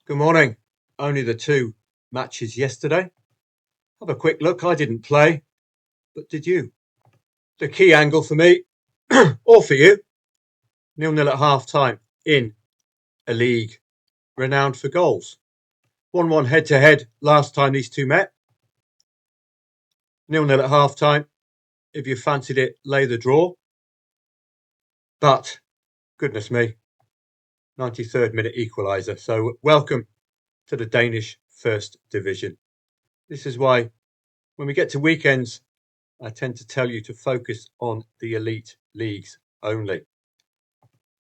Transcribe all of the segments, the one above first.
Good morning. Only the two matches yesterday. Have a quick look. I didn't play, but did you? The key angle for me, or for you, 0-0 at half time in a league renowned for goals. 1-1 head to head last time these two met. 0-0 at half time. If you fancied it, lay the draw. But, goodness me, 93rd minute equaliser. So, welcome to the Danish First Division. This is why, when we get to weekends, I tend to tell you to focus on the elite leagues only.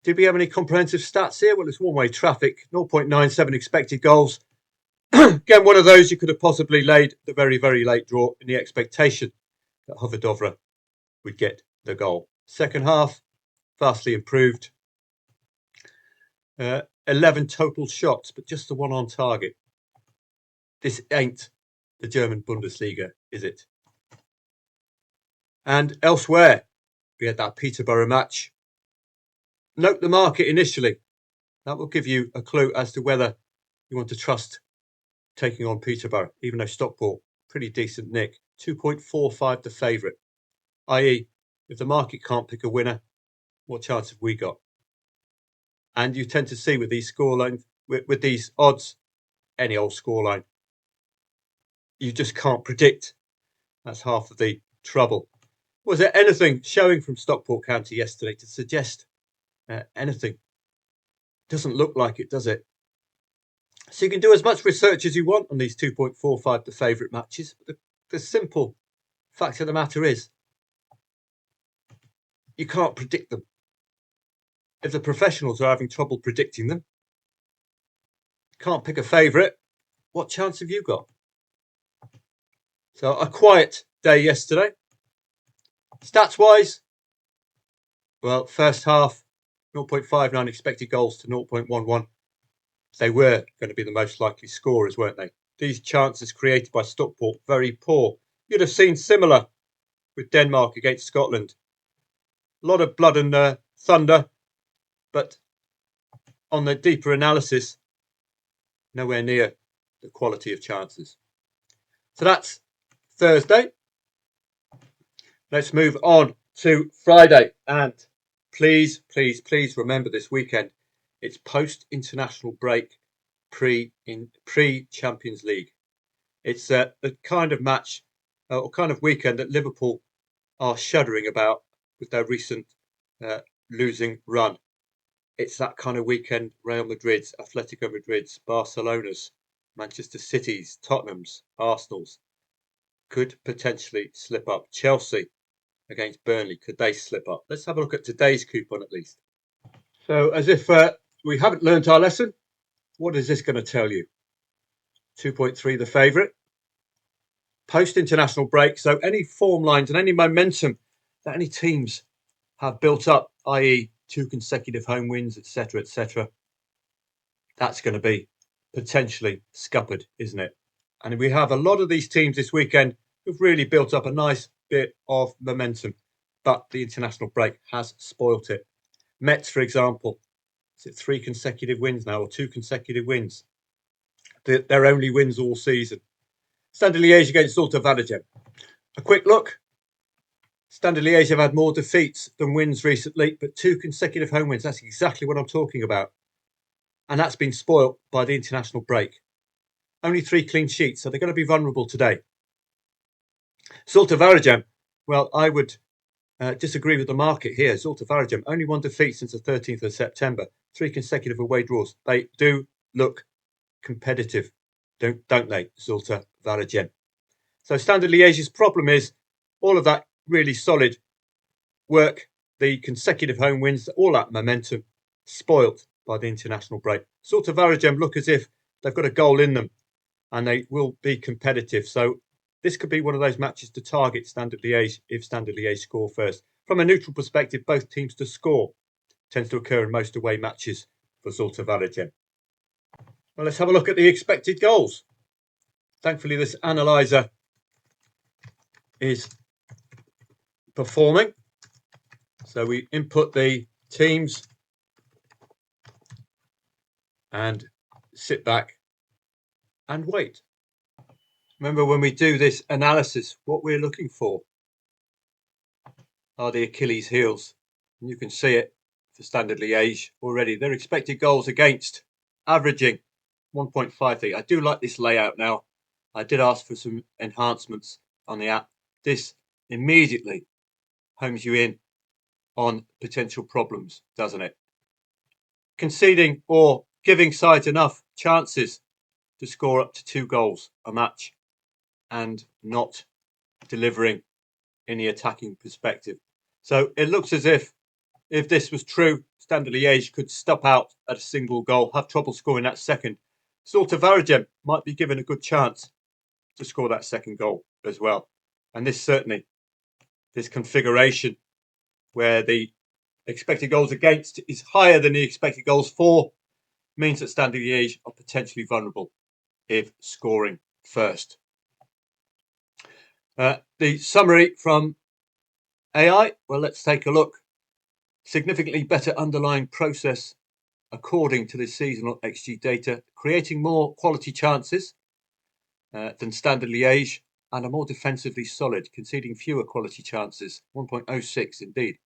Did we have any comprehensive stats here? Well, it's one-way traffic, 0.97 expected goals. Again, one of those you could have possibly laid the very, very late draw in the expectation that Hoverdovre would get the goal. Second half, vastly improved. 11 total shots, but just the one on target. This ain't the German Bundesliga, is it? And elsewhere, we had that Peterborough match. Note the market initially. That will give you a clue as to whether you want to trust taking on Peterborough, even though Stockport, pretty decent nick. 2.45 the favourite. I.e., if the market can't pick a winner, what chance have we got? And you tend to see with these scorelines, with these odds, any old scoreline, you just can't predict. That's half of the trouble. Was there anything showing from Stockport County yesterday to suggest anything? Doesn't look like it, does it? So you can do as much research as you want on these 2.45 the favourite matches. But the simple fact of the matter is, you can't predict them. If the professionals are having trouble predicting them, can't pick a favourite, what chance have you got? So a quiet day yesterday. Stats-wise, well, first half, 0.59 expected goals to 0.11. They were going to be the most likely scorers, weren't they? These chances created by Stockport, very poor. You'd have seen similar with Denmark against Scotland. A lot of blood and thunder, but on the deeper analysis, nowhere near the quality of chances. So that's Thursday. Let's move on to Friday. And please, please, please remember this weekend, it's post-international break, pre-Champions League. It's the kind of match or kind of weekend that Liverpool are shuddering about with their recent losing run. It's that kind of weekend Real Madrid's, Atletico Madrid's, Barcelona's, Manchester City's, Tottenham's, Arsenal's could potentially slip up. Chelsea against Burnley, could they slip up? Let's have a look at today's coupon at least. So as if we haven't learnt our lesson, what is this going to tell you? 2.3 the favourite. Post-international break, so any form lines and any momentum that any teams have built up, i.e. 2 consecutive home wins, etc., that's going to be potentially scuppered, isn't it? And we have a lot of these teams this weekend who've really built up a nice bit of momentum, but the international break has spoilt it. Mets, for example, is it 3 consecutive wins now or 2 consecutive wins? Their only wins all season. Standard Liège against Zulte Waregem. A quick look. Standard Liège have had more defeats than wins recently, but 2 consecutive home wins. That's exactly what I'm talking about. And that's been spoilt by the international break. Only 3 clean sheets, so they're going to be vulnerable today. Zulte Waregem, well, I would disagree with the market here. Zulte Waregem, only 1 defeat since the 13th of September. 3 consecutive away draws. They do look competitive, don't they, Zulte Waregem? So Standard Liège's problem is all of that really solid work, the consecutive home wins, all that momentum, spoilt by the international break. Zulte Waregem look as if they've got a goal in them and they will be competitive. So this could be one of those matches to target Standard Liège if Standard Liège score first. From a neutral perspective, both teams to score tends to occur in most away matches for Zulte Waregem. Well, let's have a look at the expected goals. Thankfully, this analyzer is performing. So we input the teams and sit back and wait. Remember, when we do this analysis, what we're looking for are the Achilles heels. And you can see it for Standard Liège already. Their expected goals against averaging 1.53. I do like this layout now. I did ask for some enhancements on the app. This immediately homes you in on potential problems, doesn't it? Conceding or giving sides enough chances to score up to 2 goals a match and not delivering in the attacking perspective. So it looks as if this was true, Standard Liège could stop out at a single goal, have trouble scoring that second. Zulte Waregem might be given a good chance to score that second goal as well. And this configuration where the expected goals against is higher than the expected goals for means that Standard Liège are potentially vulnerable if scoring first. The summary from AI, well, let's take a look. Significantly better underlying process according to the seasonal XG data, creating more quality chances than Standard Liège and are more defensively solid, conceding fewer quality chances, 1.06 indeed.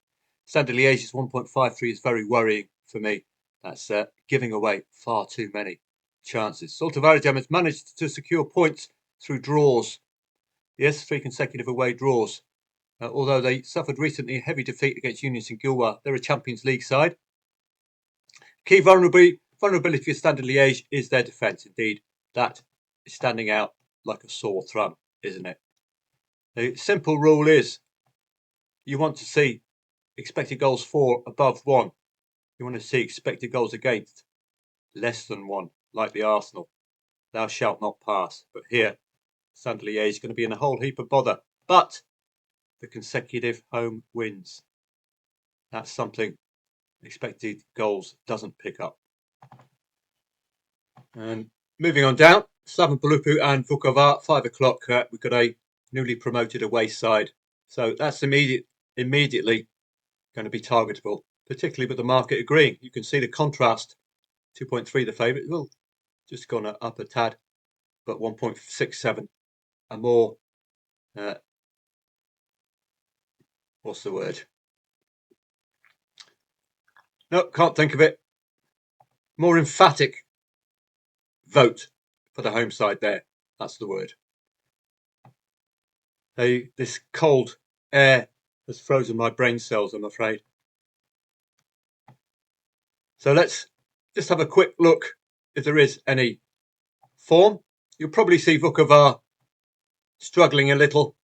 Standard Liège's 1.53 is very worrying for me. That's giving away far too many chances. Zulte Waregem has managed to secure points through draws. Yes, 3 consecutive away draws. Although they suffered recently a heavy defeat against Union Saint-Gilloise, they're a Champions League side. Key vulnerability for Standard Liège is their defence. Indeed, that is standing out like a sore thumb, isn't it? The simple rule is you want to see expected goals for above 1. You want to see expected goals against less than 1, like the Arsenal. Thou shalt not pass. But here, Standard Liège is going to be in a whole heap of bother. But the consecutive home wins. That's something expected goals doesn't pick up. And moving on down, Slaven Palupu and Vukovar, 5 o'clock. We've got a newly promoted away side. So that's immediately going to be targetable, particularly with the market agreeing. You can see the contrast, 2.3 the favourite. Well, just gone up a tad, but 1.67 a more, what's the word? No, can't think of it. More emphatic vote for the home side there. That's the word. This cold air has frozen my brain cells, I'm afraid. So let's just have a quick look if there is any form. You'll probably see Vukovar struggling a little.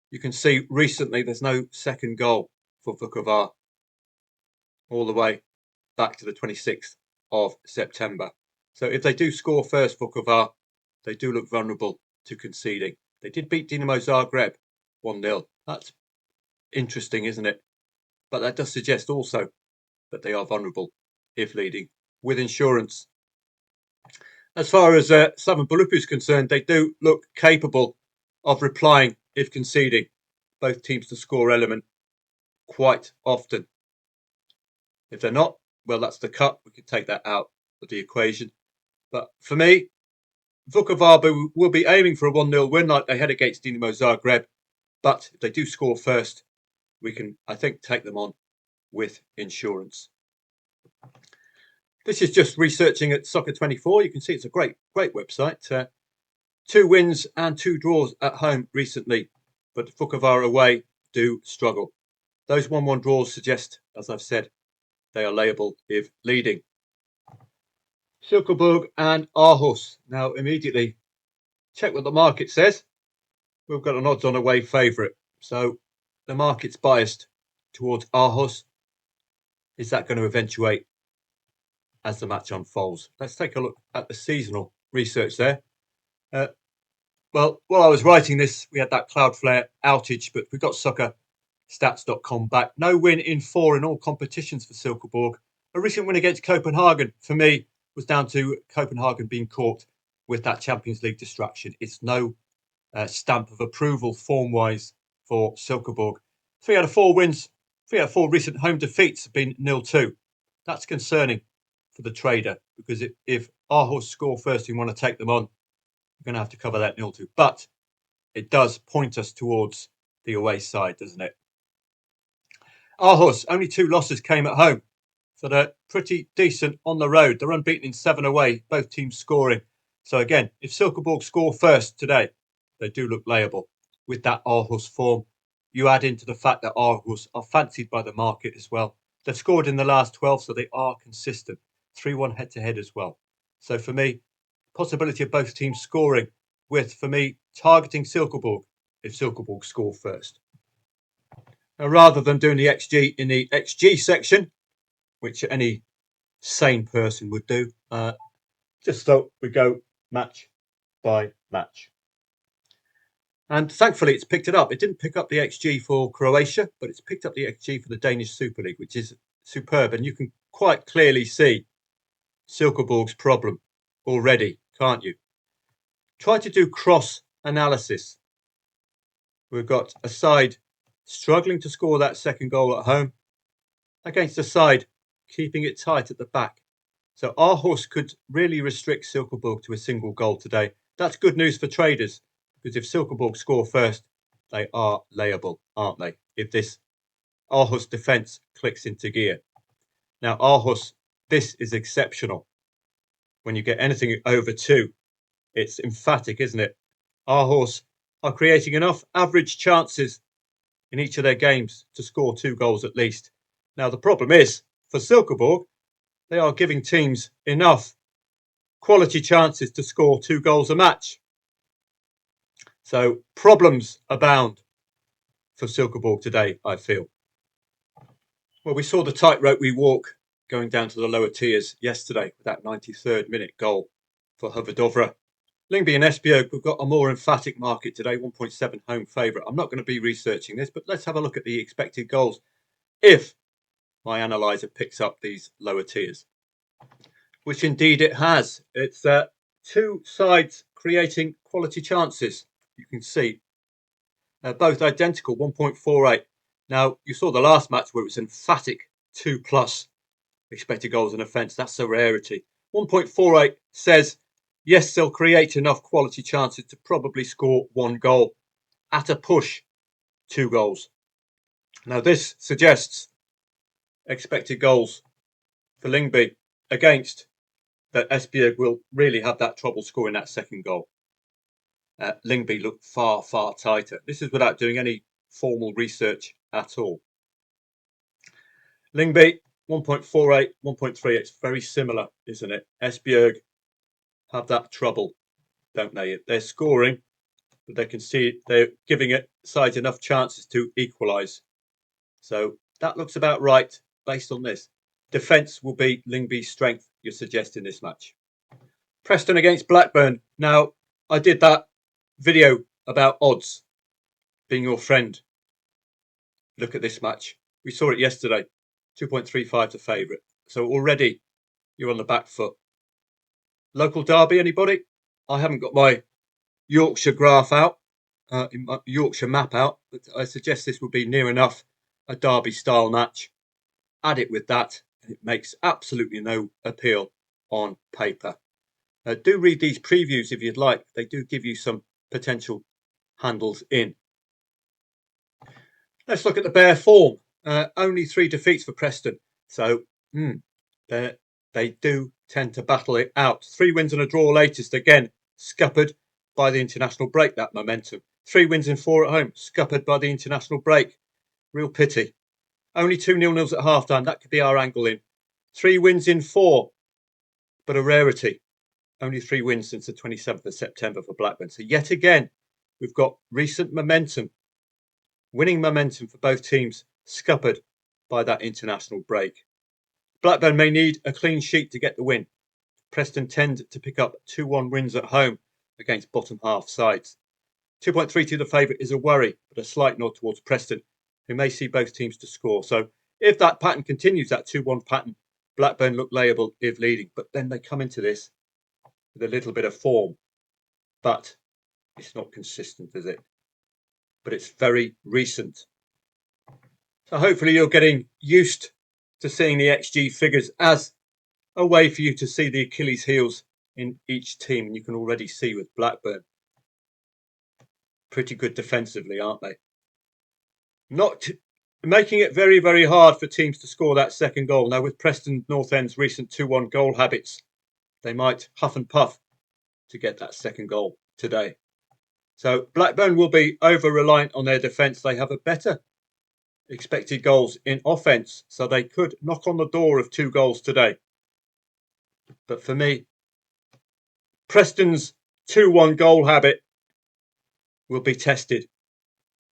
You can see recently there's no second goal for Vukovar all the way back to the 26th of September. So if they do score first, Vukovar, they do look vulnerable to conceding. They did beat Dynamo Zagreb 1-0. That's interesting, isn't it? But that does suggest also that they are vulnerable if leading with insurance. As far as Slaven Palupu is concerned, they do look capable of replying if conceding. Both teams to score element quite often. If they're not, well, that's the cup. We can take that out of the equation. But for me, Vukovar will be aiming for a 1-0 win like they had against Dynamo Zagreb. But if they do score first, we can, I think, take them on with insurance. This is just researching at Soccer24. You can see it's a great website. 2 wins and 2 draws at home recently, but Vukovar away do struggle. Those 1-1 draws suggest, as I've said, they are layable if leading. Silkeborg and Aarhus. Now, immediately, check what the market says. We've got an odds-on away favourite. So the market's biased towards Aarhus. Is that going to eventuate as the match unfolds? Let's take a look at the seasonal research there. Well, while I was writing this, we had that Cloudflare outage, but we got soccerstats.com back. No win in 4 in all competitions for Silkeborg. A recent win against Copenhagen, for me, was down to Copenhagen being caught with that Champions League distraction. It's no stamp of approval form-wise for Silkeborg. 3 out of 4 wins, 3 out of 4 recent home defeats have been 0-2. That's concerning for the trader because if Aarhus score first and want to take them on, you're going to have to cover that 0-2. But it does point us towards the away side, doesn't it? Aarhus, only 2 losses came at home. So they're pretty decent on the road. They're unbeaten in 7 away, both teams scoring. So again, if Silkeborg score first today, they do look layable. With that Aarhus form, you add into the fact that Aarhus are fancied by the market as well. They've scored in the last 12, so they are consistent. 3-1 head-to-head as well. So for me, possibility of both teams scoring with, for me, targeting Silkeborg if Silkeborg score first. Now, rather than doing the XG in the XG section, which any sane person would do, just thought we go match by match. And thankfully, it's picked it up. It didn't pick up the XG for Croatia, but it's picked up the XG for the Danish Super League, which is superb. And you can quite clearly see Silkeborg's problem already, can't you? Try to do cross analysis. We've got a side struggling to score that second goal at home against a side keeping it tight at the back. So Aarhus could really restrict Silkeborg to a single goal today. That's good news for traders, because if Silkeborg score first, they are layable, aren't they? If this Aarhus defence clicks into gear. Now, Aarhus, this is exceptional. When you get anything over 2, it's emphatic, isn't it? Aarhus are creating enough average chances in each of their games to score 2 goals at least. Now, the problem is, for Silkeborg, they are giving teams enough quality chances to score 2 goals a match. So problems abound for Silkeborg today, I feel. Well, we saw the tightrope we walk going down to the lower tiers yesterday with that 93rd minute goal for Hoverdovre. Lyngby and Esbjerg, we've got a more emphatic market today, 1.7 home favourite. I'm not going to be researching this, but let's have a look at the expected goals if my analyzer picks up these lower tiers, which indeed it has. It's 2 sides creating quality chances. You can see both identical, 1.48. Now, you saw the last match where it was emphatic 2+ expected goals and offence. That's a rarity. 1.48 says, yes, they'll create enough quality chances to probably score 1 goal. At a push, 2 goals. Now, this suggests expected goals for Lyngby against that Esbjerg will really have that trouble scoring that second goal. Lyngby look far, far tighter. This is without doing any formal research at all. Lyngby, 1.48, 1.3. It's very similar, isn't it? Esbjerg have that trouble, don't they? They're scoring, but they can see they're giving it sides enough chances to equalise. So that looks about right based on this. Defence will be Lyngby's strength, you're suggesting this match. Preston against Blackburn. Now, I did that video about odds being your friend. Look at this match. We saw it yesterday. 2.35 to favourite. So already you're on the back foot. Local derby, anybody? I haven't got my Yorkshire graph out, Yorkshire map out, but I suggest this would be near enough a derby style match. Add it with that, and it makes absolutely no appeal on paper. Do read these previews if you'd like. They do give you some potential handles in. Let's look at the bare form. Only 3 defeats for Preston. So they do tend to battle it out. 3 wins and a draw latest. Again, scuppered by the international break, that momentum. 3 wins in 4 at home. Scuppered by the international break. Real pity. Only 2 0-0s at half-time. That could be our angle in. 3 wins in 4. But a rarity. Only 3 wins since the 27th of September for Blackburn. So yet again, we've got recent momentum. Winning momentum for both teams, scuppered by that international break. Blackburn may need a clean sheet to get the win. Preston tend to pick up 2-1 wins at home against bottom half sides. 2.32 the favourite is a worry, but a slight nod towards Preston, who may see both teams to score. So if that pattern continues, that 2-1 pattern, Blackburn look layable if leading. But then they come into this with a little bit of form. But it's not consistent, is it? But it's very recent. So hopefully you're getting used to seeing the XG figures as a way for you to see the Achilles heels in each team. And you can already see with Blackburn, pretty good defensively, aren't they? Not making it very, very hard for teams to score that second goal. Now, with Preston North End's recent 2-1 goal habits, they might huff and puff to get that second goal today. So Blackburn will be over-reliant on their defence. They have a better expected goals in offence, so they could knock on the door of 2 goals today. But for me, Preston's 2-1 goal habit will be tested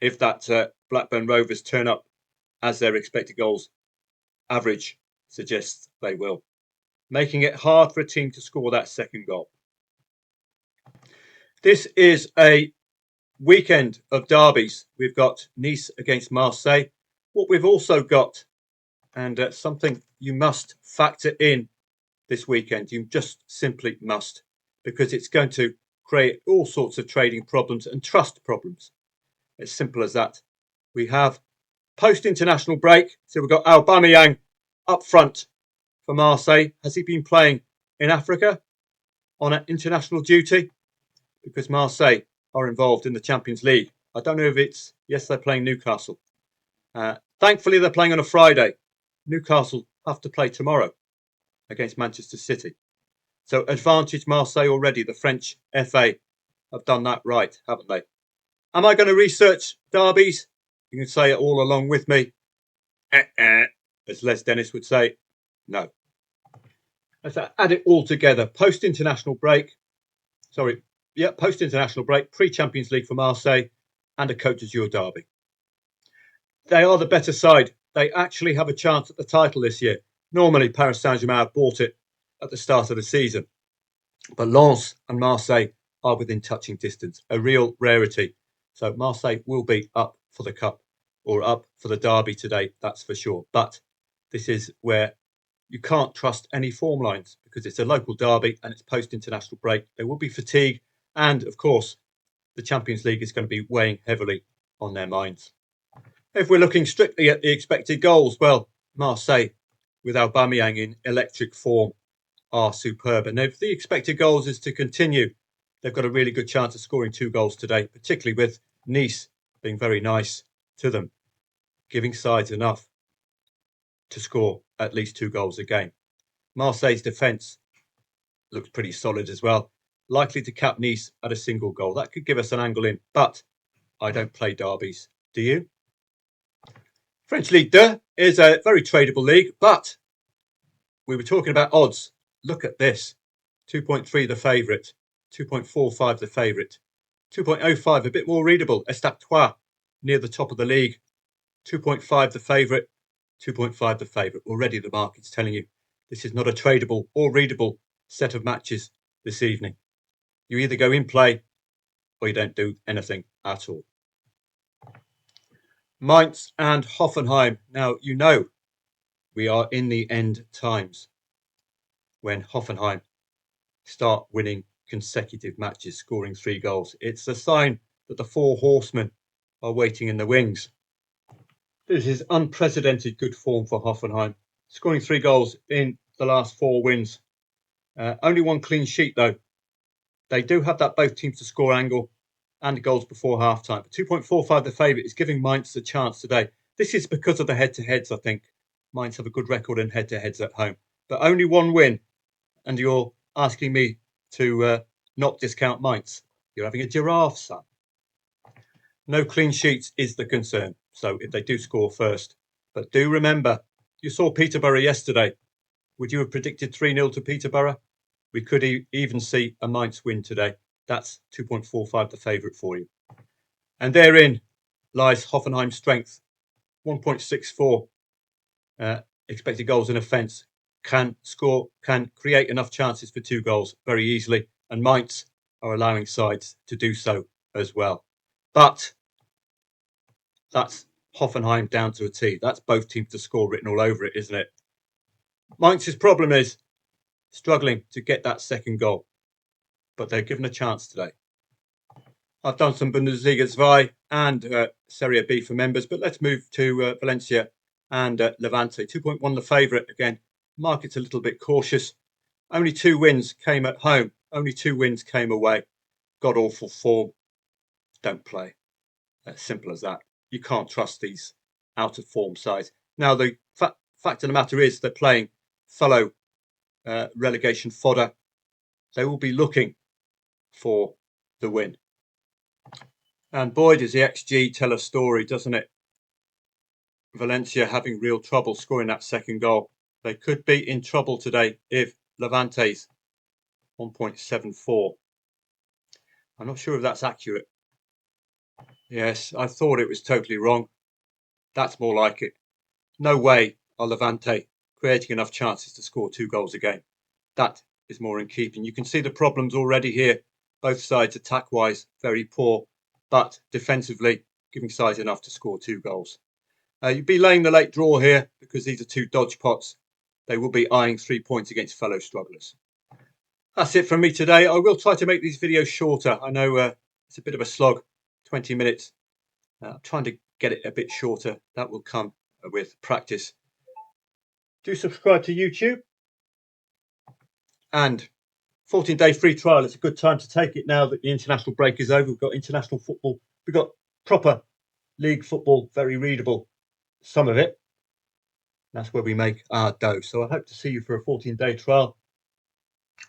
if that Blackburn Rovers turn up as their expected goals average suggests they will, making it hard for a team to score that second goal. This is a weekend of derbies. We've got Nice against Marseille. What we've also got, and something you must factor in this weekend, you just simply must, because it's going to create all sorts of trading problems and trust problems. It's simple as that. We have post-international break, so we've got Aubameyang up front for Marseille. Has he been playing in Africa on an international duty? Because Marseille are involved in the Champions League. I don't know if it's, yes, they're playing Newcastle. Thankfully, they're playing on a Friday. Newcastle have to play tomorrow against Manchester City. So advantage Marseille already. The French FA have done that right, haven't they? Am I going to research derbies? You can say it all along with me. As Les Dennis would say, no. Let's add it all together. Post-international break, pre-Champions League for Marseille, and a Côte d'Azur derby. They are the better side. They actually have a chance at the title this year. Normally, Paris Saint-Germain have bought it at the start of the season. But Lens and Marseille are within touching distance, a real rarity. So Marseille will be up for the cup or up for the derby today, that's for sure. But this is where you can't trust any form lines because it's a local derby and it's post-international break. There will be fatigue. And, of course, the Champions League is going to be weighing heavily on their minds. If we're looking strictly at the expected goals, well, Marseille, with Aubameyang in electric form, are superb. And if the expected goals is to continue, they've got a really good chance of scoring 2 goals today, particularly with Nice being very nice to them, giving sides enough to score at least 2 goals a game. Marseille's defence looks pretty solid as well, likely to cap Nice at a single goal. That could give us an angle in, but I don't play derbies. Do you? French Ligue 2 is a very tradable league, but we were talking about odds. Look at this. 2.3 the favourite, 2.45 the favourite, 2.05 a bit more readable. Estaptois near the top of the league, 2.5 the favourite, 2.5 the favourite. Already the market's telling you this is not a tradable or readable set of matches this evening. You either go in play or you don't do anything at all. Mainz and Hoffenheim. Now, you know we are in the end times when Hoffenheim start winning consecutive matches, scoring 3 goals. It's a sign that the 4 horsemen are waiting in the wings. This is unprecedented good form for Hoffenheim, scoring 3 goals in the last 4 wins. Only 1 clean sheet, though. They do have that both teams to score angle and goals before half-time. 2.45 the favourite is giving Mainz a chance today. This is because of the head-to-heads, I think. Mainz have a good record in head-to-heads at home. But only 1 win, and you're asking me to not discount Mainz. You're having a giraffe, son. No clean sheets is the concern. So if they do score first. But do remember, you saw Peterborough yesterday. Would you have predicted 3-0 to Peterborough? We could even see a Mainz win today. That's 2.45 the favourite for you. And therein lies Hoffenheim's strength. 1.64 expected goals in offence. Can create enough chances for 2 goals very easily. And Mainz are allowing sides to do so as well. But that's Hoffenheim down to a T. That's both teams to score written all over it, isn't it? Mainz's problem is struggling to get that second goal. But they're given a chance today. I've done some Bundesliga 2 and SerieA for members, but let's move to Valencia and Levante. 2.1 the favourite again. Market's a little bit cautious. Only 2 wins came at home. Only 2 wins came away. God awful form. Don't play. As simple as that. You can't trust these out of form sides. Now, the fact of the matter is they're playing fellow relegation fodder. They will be looking for the win. And boy, does the XG tell a story, doesn't it? Valencia having real trouble scoring that second goal. They could be in trouble today if Levante's 1.74. I'm not sure if that's accurate. Yes, I thought it was totally wrong. That's more like it. No way are Levante creating enough chances to score 2 goals a game. That is more in keeping. You can see the problems already here. Both sides attack-wise very poor, but defensively giving sides enough to score 2 goals. You'd be laying the late draw here because these are 2 dodge pots. They will be eyeing 3 points against fellow strugglers. That's it from me today. I will try to make these videos shorter. I know it's a bit of a slog, 20 minutes. I'm trying to get it a bit shorter. That will come with practice. Do subscribe to YouTube. And 14-day free trial. It's a good time to take it now that the international break is over. We've got international football. We've got proper league football, very readable. Some of it. That's where we make our dough. So I hope to see you for a 14-day trial.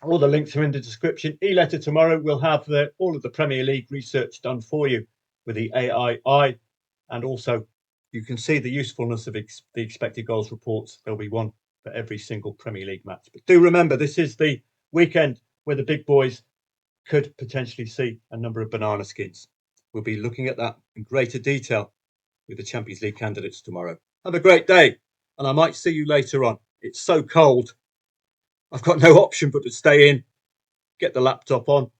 All the links are in the description. E-letter tomorrow. We'll have all of the Premier League research done for you with the AI. And also, you can see the usefulness of the expected goals reports. There'll be one for every single Premier League match. But do remember, this is the weekend where the big boys could potentially see a number of banana skins. We'll be looking at that in greater detail with the Champions League candidates tomorrow. Have a great day, and I might see you later on. It's so cold. I've got no option but to stay in, get the laptop on,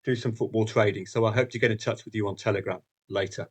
do some football trading. So I hope to get in touch with you on Telegram later.